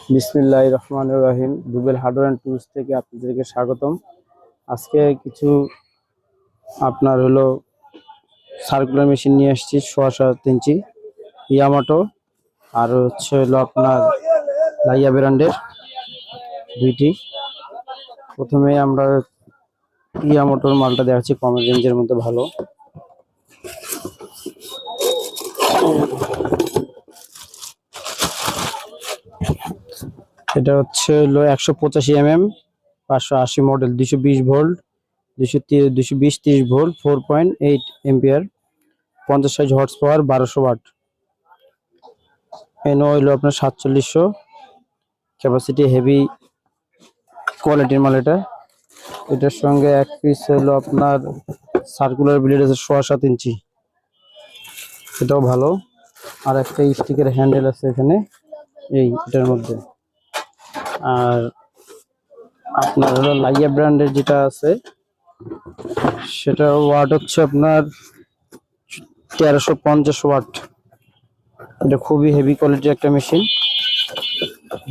বিসমিল্লাহির রহমানির রহিম। Rubel hardware and tools থেকে আপনাদেরকে স্বাগতম। আজকে কিছু আপনার হলো সার্কুলার মেশিন নিয়ে এসেছি 6.5 ইঞ্চি ইয়ামাটো, আর হচ্ছে হলো আপনার লাইয়া ব্র্যান্ডের দুইটি। প্রথমে আমরা ইয়ামাটোর মালটা দেখাচ্ছি, কম রেঞ্জের মধ্যে ভালো। এটা হচ্ছে হলো 185 mm 580 model, 220 volt, 220-30 volt, 4.8 ampere, 50 horse power, 1200 watt. এনো হইলো আপনার 4700 ক্যাপাসিটি, হেভি কোয়ালিটির মাল এটা। এটার সঙ্গে এক পিস হলো আপনার সার্কুলার ব্লেড আছে 6.7 ইঞ্চি, এটাও ভালো। আর একটা স্টিকের হ্যান্ডেল আছে এখানে এটার মধ্যে। আর আপনার হলো লাইয়া ব্র্যান্ডের যেটা আছে সেটা ওয়াট হচ্ছে আপনার 1350 ওয়াট। এটা খুবই হেভি কোয়ালিটির একটা মেশিন,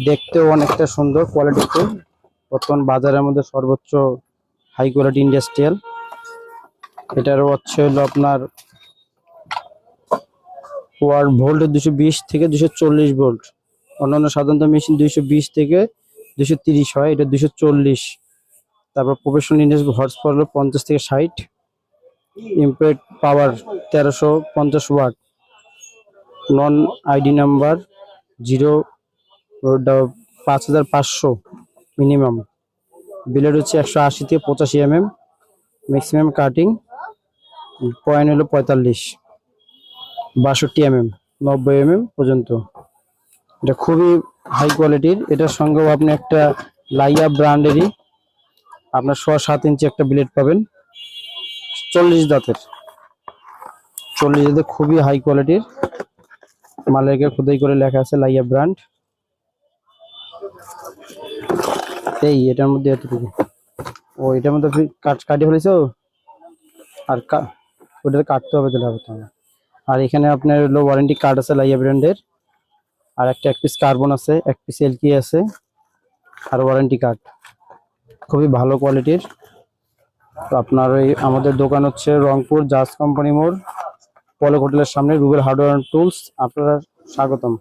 দেখতেও অনেকটা সুন্দর কোয়ালিটিতে। বর্তমান বাজারের মধ্যে সর্বোচ্চ হাই কোয়ালিটি ইন্ডাস্ট্রিয়াল। এটার হচ্ছে হলো আপনার ওয়াট ভোল্ট 220 থেকে 240 ভোল্ট। অন্যান্য সাধারণত মেশিন 220 থেকে 230 হয়, এটা 240। তারপর প্রফেশনাল ইন্ডাস্ট্রি হর্স পাওয়ার হলো 50 থেকে 60, ইম্পেক্ট পাওয়ার 1350 ওয়াট, নন আইডি নাম্বার 5500 মিনিমাম। ব্লেড হচ্ছে 180 থেকে 85 ম্যাক্সিমাম কাটিং পয়েন্ট হলো 45, 62 90 পর্যন্ত। এটা খুবই হাই কোয়ালিটির। এটার সঙ্গেও আপনি একটা লাইয়া ব্র্যান্ডেরই আপনার 6.7 ইঞ্চি একটা ব্লেড পাবেন, 40 দাঁতের, খুবই হাই কোয়ালিটির। মালেরকে খোদাই করে লেখা আছে লাইয়া ব্র্যান্ড। এটার মধ্যে এতটুকু, এটার মধ্যে কাটিয়ে ফেলেছো, আর ওটা কাটতে হবে তাহলে হবে। আর এখানে আপনার হলো ওয়ারেন্টি কার্ড আছে লাইয়া ব্র্যান্ডের, আর এক পিস কার্বন আছে, এক পিস এলকি আছে, আর ওয়ারেন্টি কার্ড খুবই ভালো কোয়ালিটির। আপনার আমাদের দোকান হচ্ছে রংপুর জাজ কোম্পানি মোড়, পলক হোটেলের সামনে, রুবেল হার্ডওয়্যার অ্যান্ড টুলস। আপনারা স্বাগতম।